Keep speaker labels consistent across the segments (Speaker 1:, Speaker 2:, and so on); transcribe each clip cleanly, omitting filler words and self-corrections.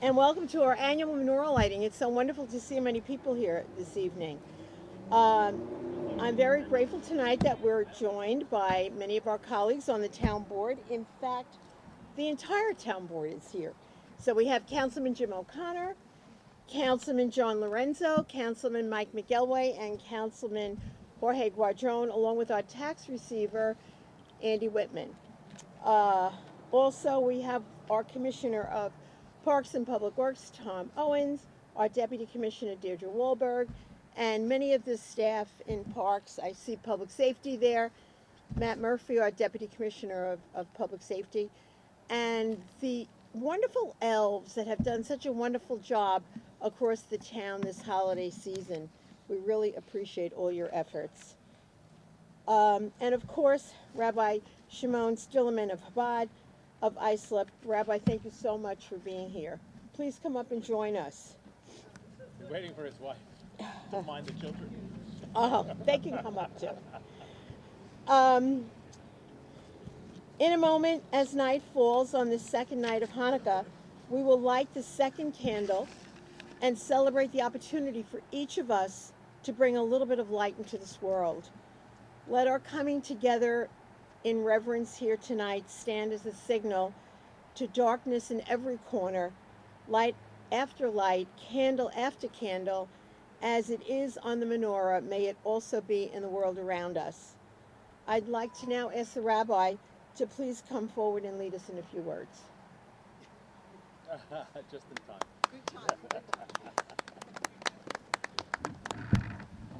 Speaker 1: and welcome to our annual Menorah Lighting. It's so wonderful to see many people here this evening. I'm very grateful tonight that we're joined by many of our colleagues on the town board. In fact, the entire town board is here. So we have Councilman Jim O'Connor, Councilman John Lorenzo, Councilman Mike McElway, and Councilman Jorge Guadron, along with our tax receiver, Andy Whitman. Also, we have our Commissioner of Parks and Public Works, Tom Owens, our Deputy Commissioner, Deirdre Wahlberg, and many of the staff in Parks. I see Public Safety there, Matt Murphy, our Deputy Commissioner of Public Safety, and the wonderful elves that have done such a wonderful job across the town this holiday season. We really appreciate all your efforts. And of course, Rabbi Shimon Stillerman of Chabad of Islip. Rabbi, thank you so much for being here. Please come up and join us.
Speaker 2: He's waiting for his wife. Don't mind the children.
Speaker 1: Oh, they can come up too. In a moment, as night falls on the second night of Hanukkah, we will light the second candle and celebrate the opportunity for each of us to bring a little bit of light into this world. Let our coming together in reverence here tonight stand as a signal to darkness in every corner, light after light, candle after candle, as it is on the menorah, may it also be in the world around us. I'd like to now ask the rabbi to please come forward and lead us in a few words.
Speaker 2: Just in time.
Speaker 3: Good time.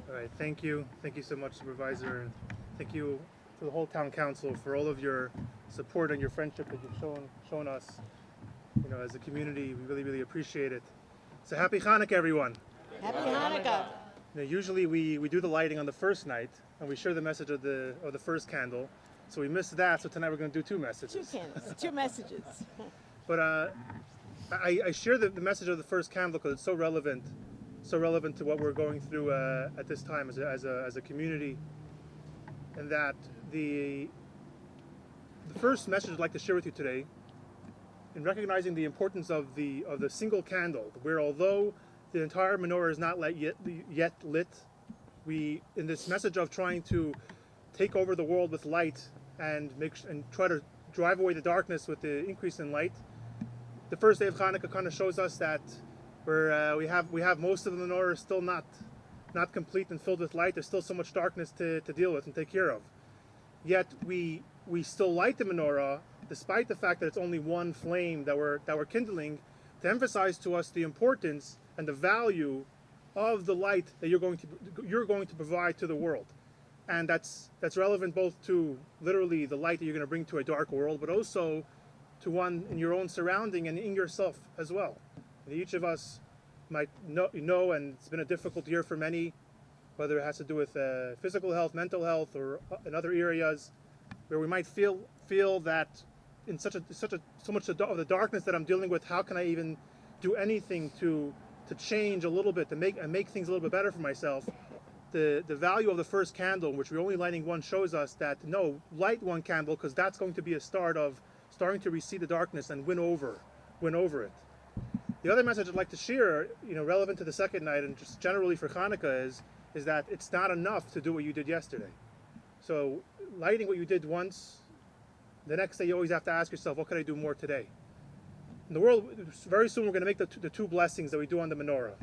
Speaker 4: All right, thank you. Thank you so much, Supervisor, and thank you to the whole town council for all of your support and your friendship that you've shown us. You know, as a community, we really appreciate it. So happy Hanukkah, everyone.
Speaker 1: Happy Hanukkah.
Speaker 4: You know, usually we do the lighting on the first night, and we share the message of the first candle. So we missed that. So tonight we're going to do two messages.
Speaker 1: Two candles, two messages.
Speaker 4: But I share the message of the first candle because it's so relevant to what we're going through at this time as a community. And that the first message I'd like to share with you today, in recognizing the importance of the single candle, where although the entire menorah is not yet lit, we, in this message of trying to take over the world with light and try to drive away the darkness with the increase in light, the first day of Hanukkah kind of shows us that we have most of the menorah still not complete and filled with light. There's still so much darkness to deal with and take care of. Yet we still light the menorah, despite the fact that it's only one flame that we're kindling, to emphasize to us the importance and the value of the light that you're going to provide to the world. And that's relevant both to literally the light that you're going to bring to a dark world, but also to one in your own surrounding and in yourself as well. And each of us might know, and it's been a difficult year for many, whether it has to do with physical health, mental health, or in other areas, where we might feel that in so much of the darkness that I'm dealing with, how can I even do anything to change a little bit, to make things a little bit better for myself? The value of the first candle, which we're only lighting one, shows us that no, light one candle, because that's going to be a start of starting to recede the darkness and win over it. The other message I'd like to share, relevant to the second night and just generally for Hanukkah is that it's not enough to do what you did yesterday. So lighting what you did once, the next day you always have to ask yourself, what can I do more today? In the world, very soon we're going to make the two blessings that we do on the menorah.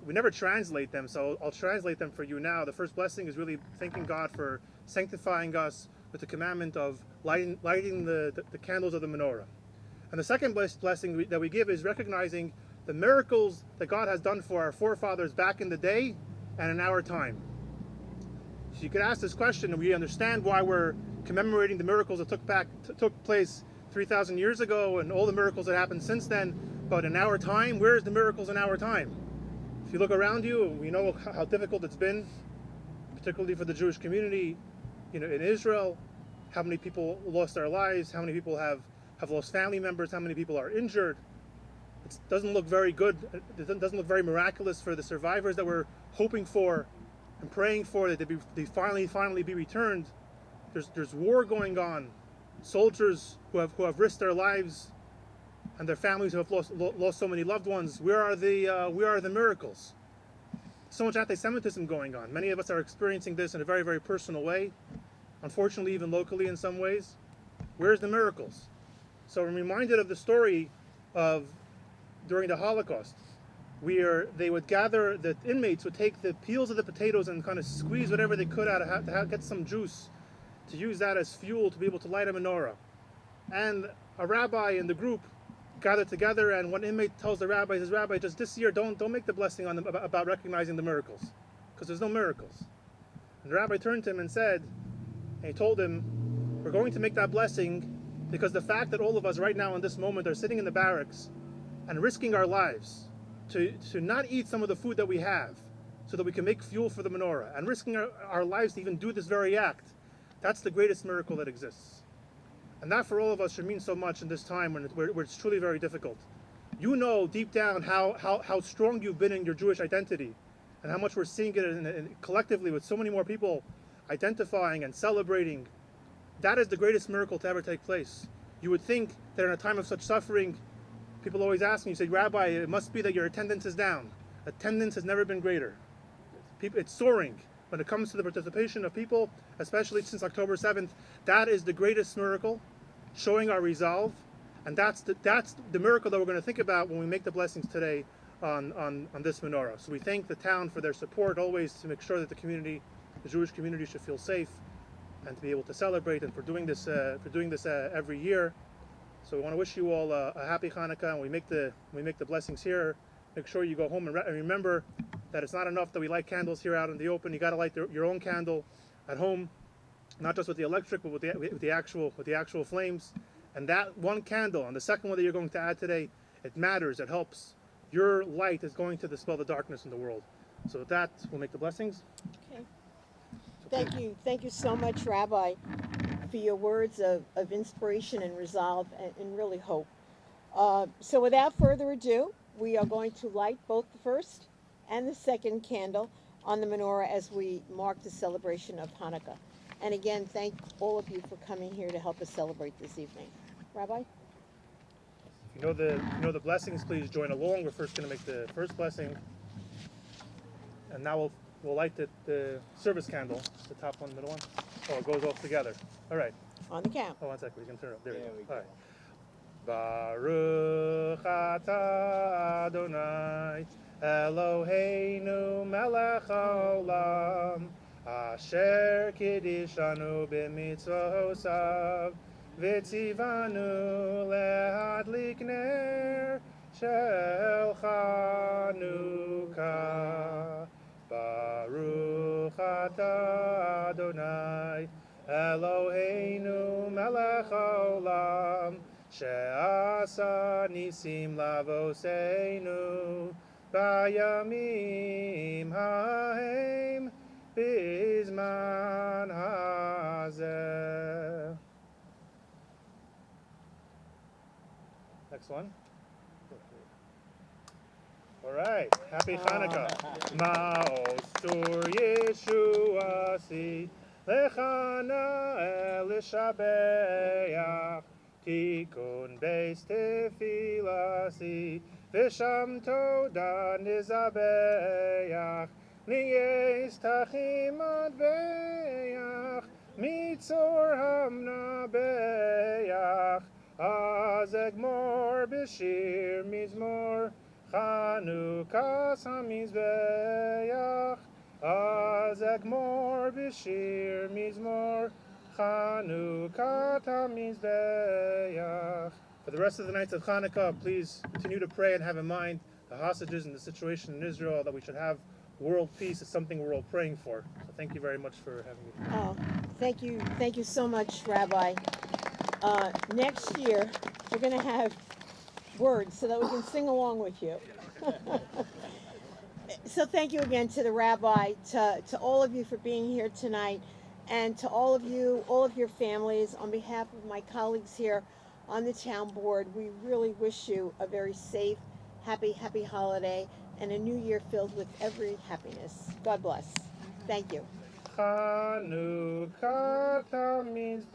Speaker 4: We never translate them, so I'll translate them for you now. The first blessing is really thanking God for sanctifying us with the commandment of lighting the candles of the menorah. And the second blessing that we give is recognizing the miracles that God has done for our forefathers back in the day and in our time. So you could ask this question, and we understand why we're commemorating the miracles that took place 3,000 years ago and all the miracles that happened since then. But in our time, where's the miracles in our time? If you look around you, we know how difficult it's been, particularly for the Jewish community, in Israel. How many people lost their lives? How many people have lost family members? How many people are injured? It doesn't look very good. It doesn't look very miraculous for the survivors that we're hoping for and praying for, that they finally be returned. There's war going on. Soldiers who have risked their lives and their families who have lost so many loved ones. Where are the miracles? So much anti-Semitism going on. Many of us are experiencing this in a very, very personal way. Unfortunately, even locally in some ways. Where's the miracles? So I'm reminded of the story of during the Holocaust, where they would gather, the inmates would take the peels of the potatoes and kind of squeeze whatever they could out to get some juice, to use that as fuel to be able to light a menorah. And a rabbi in the group gathered together, and one inmate tells the rabbi, says, "Rabbi, just this year, don't make the blessing on them about recognizing the miracles, because there's no miracles." And the rabbi turned to him and said, and he told him, "We're going to make that blessing because the fact that all of us right now in this moment are sitting in the barracks and risking our lives to not eat some of the food that we have so that we can make fuel for the menorah, and risking our lives to even do this very act, that's the greatest miracle that exists." And that for all of us should mean so much in this time where it's truly very difficult. You know deep down how strong you've been in your Jewish identity, and how much we're seeing it collectively with so many more people identifying and celebrating. That is the greatest miracle to ever take place. You would think that in a time of such suffering, people always ask me, you say, "Rabbi, it must be that your attendance is down." Attendance has never been greater. It's soaring. When it comes to the participation of people, especially since October 7th, that is the greatest miracle, showing our resolve. And that's the miracle that we're going to think about when we make the blessings today on this menorah. So we thank the town for their support always to make sure that the Jewish community should feel safe and to be able to celebrate, and for doing this every year. So we want to wish you all a happy Hanukkah, and we make the blessings here. Make sure you go home and remember that it's not enough that we light candles here out in the open. You got to light your own candle at home, not just with the electric, but with the actual flames. And that one candle, and the second one that you're going to add today, it matters. It helps. Your light is going to dispel the darkness in the world. So with that, we'll make the blessings.
Speaker 1: Okay. Thank you so much, Rabbi, for your words of inspiration and resolve and really hope. So without further ado, we are going to light both the first and the second candle on the menorah as we mark the celebration of Hanukkah. And again, thank all of you for coming here to help us celebrate this evening. Rabbi?
Speaker 4: If you know the blessings, please join along. We're first going to make the first blessing. And now we'll light the service candle, the top one, the middle one. Oh, it goes off together. All right.
Speaker 1: On the count.
Speaker 4: Oh, 1 second. We can turn it up. There we go. All right. Baruch atah Adonai Eloheinu melech haolam asher kiddushanu b'mitzvosav v'tzivanu lehadlik ner shel Chanukah. Baruch atah Adonai Eloheinu melech haolam she'asa nisim lavoseinu bayamim hahem bizman hazeh. Next one. All right. Happy Hanukkah. Ma'osur Yeshuasi lechana elishabeach tikun beis tefilasi v'sham toda nizabeach niyes tachim adbeach mitzor hamna beach azegmor b'shir mizmor Chanukah samizbeach azegmor b'shir mizmor Chanukah tamizbeach. For the rest of the nights of Hanukkah, please continue to pray and have in mind the hostages and the situation in Israel, that we should have world peace. Is something we're all praying for. So thank you very much for having me.
Speaker 1: Oh, thank you so much, Rabbi. Next year, we're going to have words so that we can sing along with you. So thank you again to the Rabbi, to all of you for being here tonight, and to all of you, all of your families. On behalf of my colleagues here on the town board, we really wish you a very safe, happy holiday, and a new year filled with every happiness. God bless. Thank you.
Speaker 4: Chanukah tamizbeach.